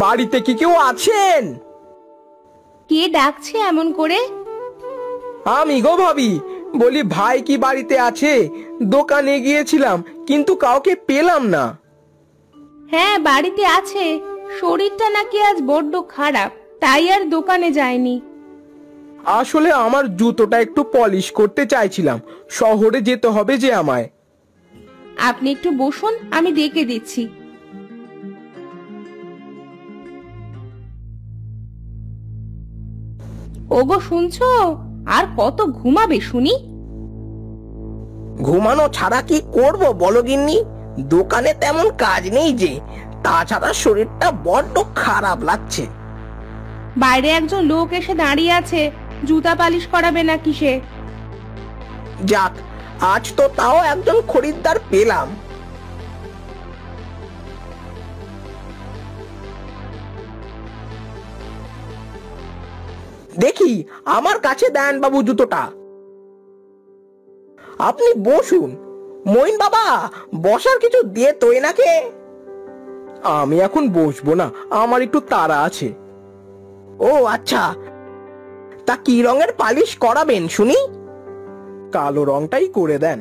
বাড়িতে কি কেউ আছেন? কে ডাকছে এমন করে? আমি গো ভাবি, বলি ভাই কি বাড়িতে আছে? দোকানে গিয়েছিলাম কিন্তু কাউকে পেলাম না। হ্যাঁ, বাড়িতে আছে। শরীরটা নাকি আজ বড্ড খারাপ, তাই আর দোকানে যায়নি। আসলে আমার জুতোটা একটু পলিশ করতে চাইছিলাম, শহরে যেতে হবে যে আমায়। আপনি একটু বসুন, আমি ডেকে দিচ্ছি। ওগো, শুনছো? আর কত ঘুমাবে শুনি? ঘুমানো ছাড়া কি করব বলো গিন্নি? দোকানে তেমন কাজ নেই যে, তাছাড়া শরীরটা বড্ড খারাপ লাগছে। বাইরে একজন লোক এসে দাঁড়িয়ে আছে, জুতা পালিশ করাবে না কিসে? যাক, আজ তো তাও একজন খরিদ্দার পেলাম। দেখি আমার কাছে দেন বাবু জুতোটা। আপনি বসুন। মইন বাবা, বসার কিছু দিয়ে তো এনাকে। আমি এখন বসবো না, আমার একটু তাড়া আছে। ও আচ্ছা, তা কি রঙের পালিশ করাবেন শুনি? কালো রংটাই করে দেন।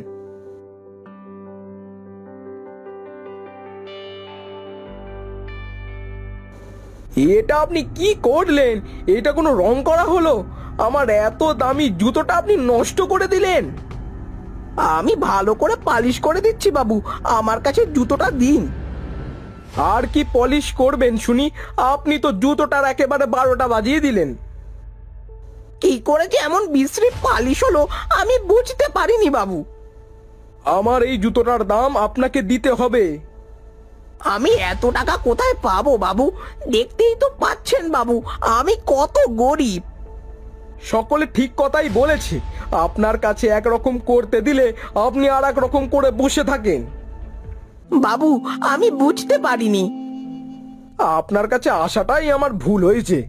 এটা আপনি কি করলেন? এটা কোনো রং করা হলো? আমার এত দামি জুতোটা আপনি নষ্ট করে দিলেন। আমি ভালো করে পালিশ করে দিচ্ছি বাবু, আমার কাছে জুতোটা দিন। আর কি পলিশ করবেন শুনি? আপনি তো জুতোটার একেবারে 12টা বাজিয়ে দিলেন। কি করে যে এমন বিশ্রী পালিশ হলো আমি বুঝতে পারিনি বাবু। আমার এই জুতোটার দাম আপনাকে দিতে হবে। আমি এত টাকা কোথায় পাবো বাবু? দেখতেই তো পাচ্ছেন বাবু, আমি কত গরিব। সকলে ঠিক কথাই বলেছে। আপনার কাছে একরকম করতে দিলে আপনি আর এক রকম করে বসে থাকেন। বাবু, আমি বুঝতে পারিনি। আপনার কাছে আসাটাই আমার ভুল হয়েছে।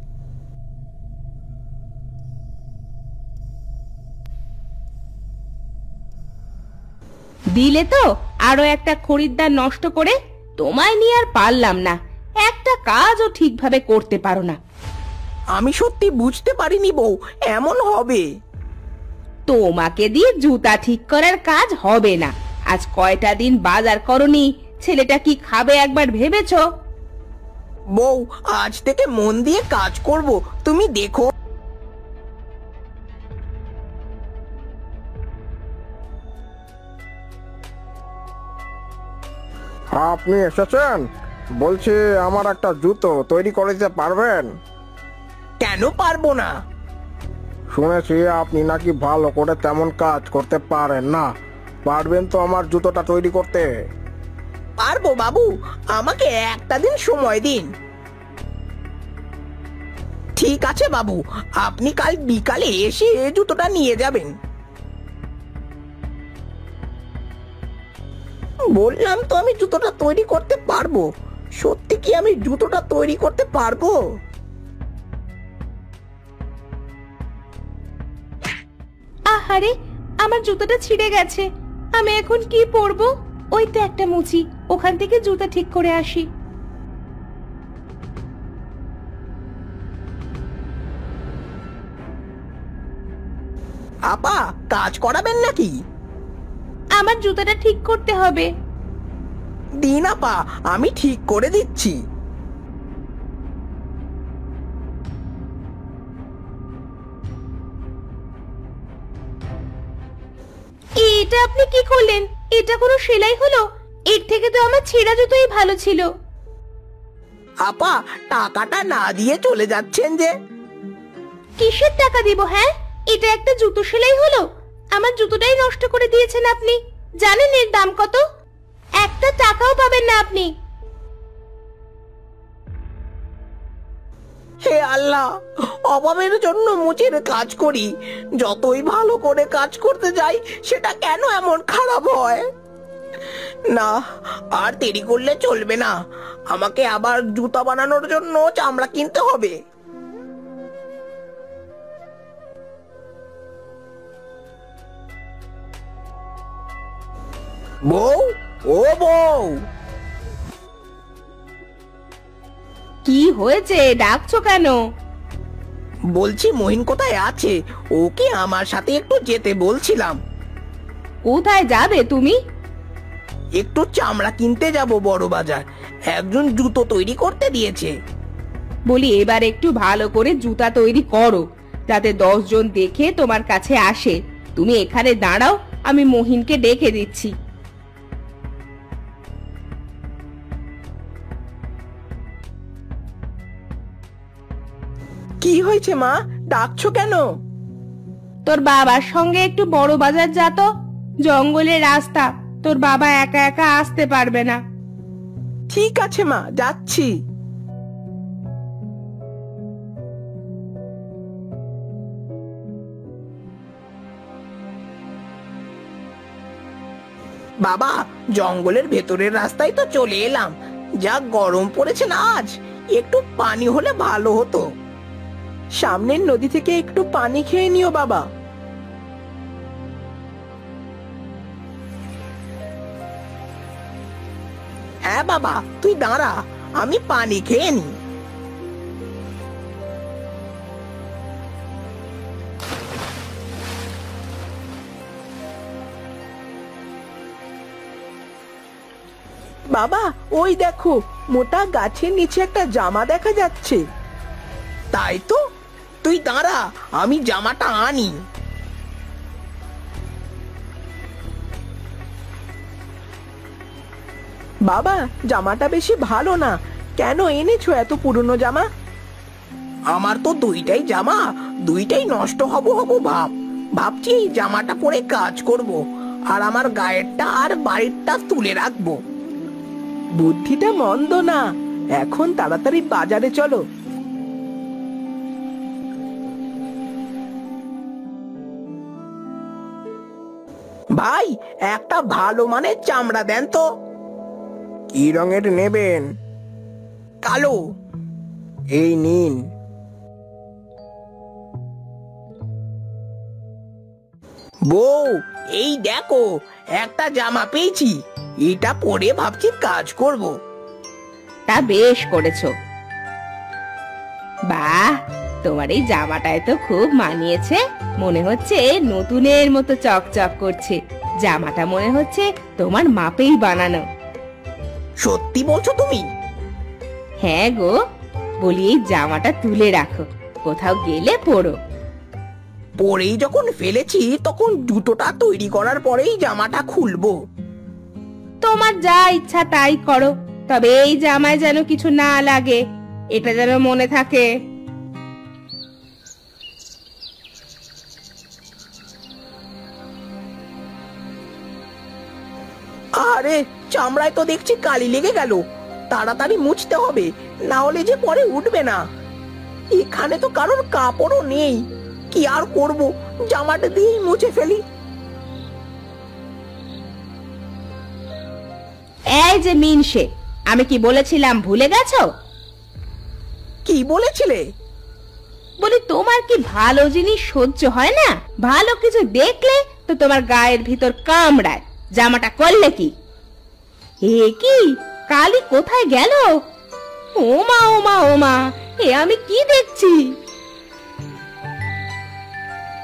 দিলে তো আরো একটা খরিদ্দার নষ্ট করে। তোমায় নিয়ে আর পারলাম না, একটা কাজও ঠিকভাবে করতে পারো না। আমি সত্যি বুঝতে পারিনি বউ, এমন হবে। তোমাকে দিয়ে জুতা ঠিক করার কাজ হবে না। আজ কয়টা দিন বাজার করনি, ছেলেটা কি খাবে একবার ভেবেছো? বউ, আজ থেকে মন দিয়ে কাজ করব, তুমি দেখো। আপনি এসেছেন? বলছি, আমার একটা জুতো তৈরি করে দিতে পারবেন? কেন পারবো না? শুনেছি আপনি নাকি ভালো করে তেমন কাজ করতে পারেন না। পারবেন তো আমার জুতোটা তৈরি করতে? পারবো বাবু, আমাকে একটা দিন সময় দিন। ঠিক আছে বাবু, আপনি কাল বিকালে এসে জুতোটা নিয়ে যাবেন। বললাম তো আমি জুতোটা তৈরি করতে পারবো। সত্যি কি আমি জুতোটা তৈরি করতে পারবো? আহারে, আমার জুতোটা ছিঁড়ে গেছে। আমি এখন কি পরবো? ওই তো একটা মুচি, ওখান থেকে জুতা ঠিক করে আসি। আপা, কাজ করাবেন নাকি? আমার জুতাটা ঠিক করতে হবে। দিন আপা, আমি ঠিক করে দিচ্ছি। এটা আপনি কি করলেন? এটা কোনো সেলাই হলো? এর থেকে তো আমার ছেঁড়া জুতোই ভালো ছিল। আপা, টাকাটা না দিয়ে চলে যাচ্ছেন যে? কিসের টাকা দিব? হ্যাঁ, এটা একটা জুতো সেলাই হলো? আমার জুতোটাই নষ্ট করে দিয়েছেন আপনি। জানেন এর দাম কত? একটা টাকাও পাবেন না আপনি। হে আল্লাহ, অভাবের জন্য মুচের কাজ করি। যতই ভালো করে কাজ করতে যাই, সেটা কেন এমন খারাপ হয়? না, আর দেরি করলে চলবে না। আমাকে আবার জুতা বানানোর জন্য চামড়া কিনতে হবে। বউ, ও বউ, কি হয়েছে, ডাকছো কেন? বলছি মহিন কোথায় আছে, ওকে আমার সাথে একটু যেতে বলছিলাম। কোথায় যাবে তুমি? একটু চামড়া কিনতে যাব বড় বাজার, একজন জুতো তৈরি করতে দিয়েছে। বলি এবার একটু ভালো করে জুতা তৈরি করো, যাতে 10 জন দেখে তোমার কাছে আসে। তুমি এখানে দাঁড়াও, আমি মহিনকে ডেকে দিচ্ছি। কি হয়েছে মা, ডাকছো কেন? তোর বাবার সঙ্গে একটু বড় বাজার যা তো, জঙ্গলের রাস্তা, তোর বাবা একা একা আসতে পারবে না। ঠিক আছে মা, যাচ্ছি। বাবা, জঙ্গলের ভেতরের রাস্তায় তো চলে এলাম। যা গরম পড়েছে না আজ, একটু পানি হলে ভালো হতো। সামনের নদী থেকে একটু পানি খেয়ে নিও বাবা। হ্যাঁ বাবা, তুই দাঁড়া, আমি পানি খেয়ে নি। বাবা, ওই দেখো, মোটা গাছের নিচে একটা জামা দেখা যাচ্ছে। তাই তো, তুই দাঁড়া, আমি জামাটা আনি। বাবা, জামাটা বেশি ভালো না, কেন এনেছো এত পুরনো জামা? আমার তো দুইটাই জামা, দুইটাই নষ্ট হব ভাবছি এই জামাটা পরে কাজ করব, আর আমার গায়েরটা আর বাড়িরটা তুলে রাখবো। বুদ্ধিটা মন্দ না, এখন তাড়াতাড়ি বাজারে চলো। ভাই, একটা ভালো মানের চামড়া দেন তো। কি রঙের নেবেন? কালো। এই নিন। বউ, এই দেখো, একটা জামা পেয়েছি, এটা পরে ভাবছি কাজ করব। তা বেশ করেছো। বাহ, তোমার এই জামাটায় তো খুব মানিয়েছে, মনে হচ্ছে নতুনের মতো চকচক করছে। জামাটা মনে হচ্ছে তোমার মাপেই বানানো। সত্যি বলছো তুমি? হ্যাঁ গো, বলি এই জামাটা তুলে রাখো, কোথাও গেলে পরো। পরেই যখন ফেলেছি, তখন জুতোটা তৈরি করার পরেই জামাটা খুলবো। তোমার যা ইচ্ছা তাই করো, তবে এই জামায় যেন কিছু না লাগে, এটা যেন মনে থাকে। আরে, চামড়ায় তো দেখছি কালি লেগে গেল, তাড়াতাড়ি মুছতে হবে, না হলে যে পরে উঠবে না। এখানে তো কারোর কাপড়ও নেই, কি আর করব, জামাটা দিয়েই মুছে ফেলি। এই যে মিনসে, আমি কি বলেছিলাম ভুলে গেছো? কি বলেছিলে? বলি তোমার কি ভালো জিনিস সহ্য হয় না? ভালো কিছু দেখলে তো তোমার গায়ের ভিতর কামড়ায়। জামাটা করলে কি? এ কি, কালি কোথায় গেল? ওমা ওমা ওমা, এ আমি কি দেখছি?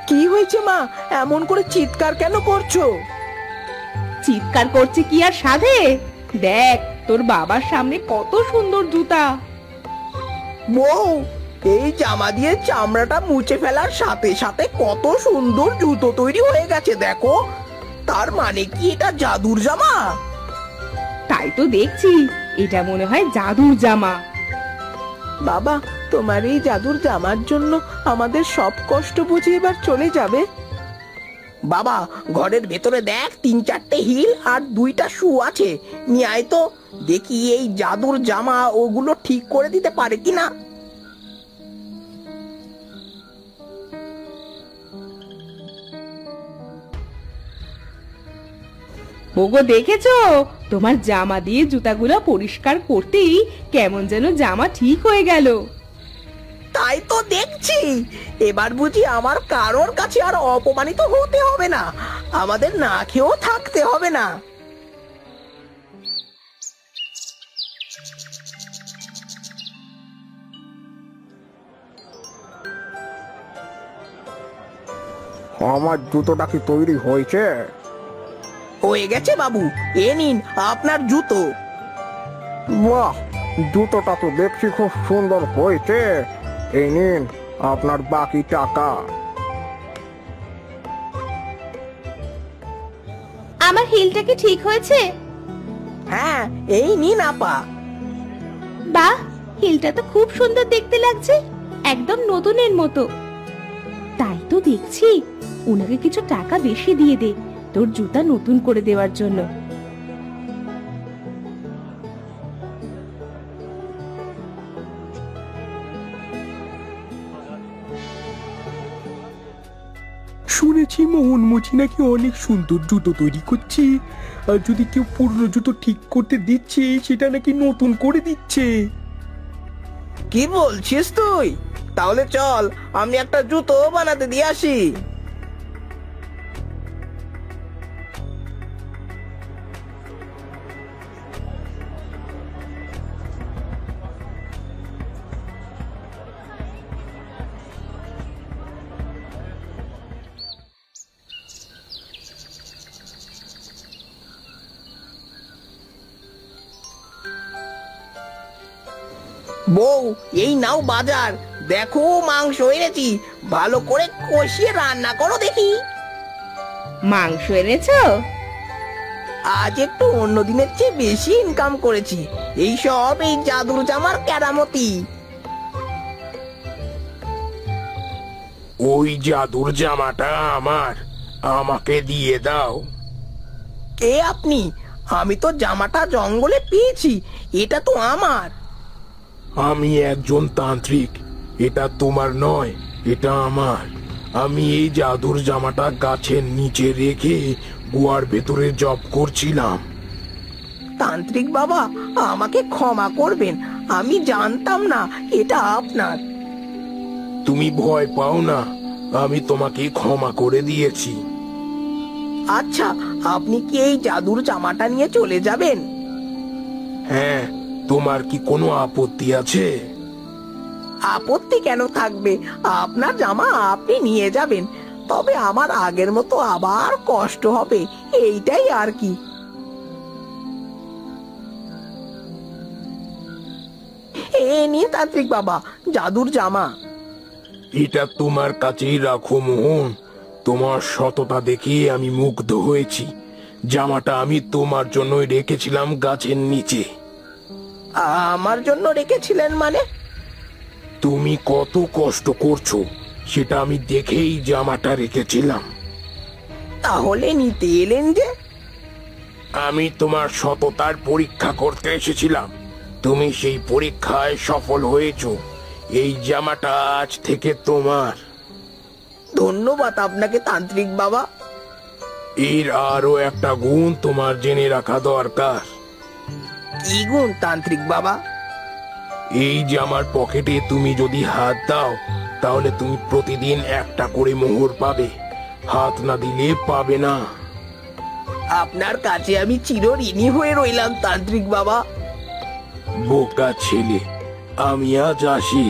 কি হয়েছে মা, এমন করে চিৎকার কেন করছো? চিৎকার করছে কি আর সাধে? দেখ, তোর বাবার সামনে কত সুন্দর জুতা। বউ, এই জামা দিয়ে চামড়াটা মুছে ফেলার সাথে সাথে কত সুন্দর জুতো তৈরি হয়ে গেছে দেখো। তার মানে কি এটা জাদুর জামা? তাই তো দেখছি, এটা মনে হয় জাদুর জামা। বাবা, তোমার এই জাদুর জামার জন্য আমাদের সব কষ্ট বুঝে এবার চলে যাবে। বাবা, ঘরের ভেতরে দেখ 3-4টে হিল আর 2টা শু আছে, নিয়ে আয় তো, দেখি এই জাদুর জামা ওগুলো ঠিক করে দিতে পারে কিনা। ওগো, দেখেছো? তোমার জামা দিয়ে জুতাগুলো পরিষ্কার করতেই কেমন যেন জামা ঠিক হয়ে গেল। তাই তো দেখছি, এবার বুঝি আমার কারোর কাছে আর অপমানিত হতে হবে না, আমাদের না খেয়েও থাকতে হবে না। আমার জুতোটা কি তৈরি হয়েছে? হয়ে গেছে বাবু, এ নিন আপনার জুতো। বাহ, জুতোটা তো দেখছি খুব সুন্দর হয়েছে। এই নিন আপনার বাকি টাকা। আমার হিলটা কি ঠিক হয়েছে? হ্যাঁ, এই নিন আপা। বাহ, হিলটা তো খুব সুন্দর দেখতে লাগছে, একদম নতুনের মতো। তাই তো দেখছি, ওনাকে কিছু টাকা বেশি দিয়ে দে তোর জুতা নতুন করে দেওয়ার জন্য। শুনেছি মোহন মুচি নাকি অনেক সুন্দর জুতো তৈরি করছে, আর যদি কেউ পুরনো জুতো ঠিক করতে দিচ্ছে সেটা নাকি নতুন করে দিচ্ছে। কি বলছিস তুই? তাহলে চল আমি একটা জুতো বানাতে দিয়ে আসি। বউ, এই নাও বাজার, দেখো মাংস এনেছি, ভালো করে কষিয়ে রান্না করো দেখি। মাংস এনেছো? আজ একটু অন্য দিনের চেয়ে বেশি ইনকাম করেছি, এই সব এই জাদুর জামার কেরামতি। ওই জাদুর জামাটা আমার, আমাকে দিয়ে দাও। কে আপনি? আমি তো জামাটা জঙ্গলে পেয়েছি, এটা তো আমার। আমি একজন তান্ত্রিক, এটা তোমার নয়, এটা আমার। আমি এই জাদুর জামাটা গাছের নিচে রেখে গুহার ভেতরে জব করছিলাম। তান্ত্রিক বাবা, আমাকে ক্ষমা করবেন, আমি জানতাম না এটা আপনার। তুমি ভয় পাও না, আমি তোমাকে ক্ষমা করে দিয়েছি। আচ্ছা, আপনি কি এই জাদুর জামাটা নিয়ে চলে যাবেন? হ্যাঁ, তোমার কি কোনো আপত্তি আছে? আপত্তি কেন থাকবে, আপনার জামা আপনি নিয়ে যাবেন, তবে আমার আগের মতো আবার কষ্ট হবে, এইটাই আর কি। এ নিন তান্ত্রিক বাবা, জাদুর জামা। এটা তোমার কাছেই রাখো মোহন, তোমার সততা দেখে আমি মুগ্ধ হয়েছি। জামাটা আমি তোমার জন্যই রেখেছিলাম গাছের নিচে। আমার জন্য রেখেছিলেন মানে? তুমি কত কষ্ট করছো সেটা আমি দেখেই জামাটা রেখেছিলাম। তাহলে নিতে এলেন যে? আমি তোমার সততার পরীক্ষা করতে এসেছিলাম, তুমি সেই পরীক্ষায় সফল হয়েছো। এই জামাটা আজ থেকে তোমার। ধন্যবাদ আপনাকে তান্ত্রিক বাবা। এর আরো একটা গুণ তোমার জেনে রাখা দরকার। কি গুণ তান্ত্রিক বাবা? এই জামার পকেটে তুমি যদি হাত দাও তাহলে তুমি প্রতিদিন একটা করে মোহর পাবে, হাত না দিলে পাবে না। আপনার কাছে আমি চিরঋণী হয়ে রইলাম তান্ত্রিক বাবা। বোকা ছেলে, আমি আজ আসি।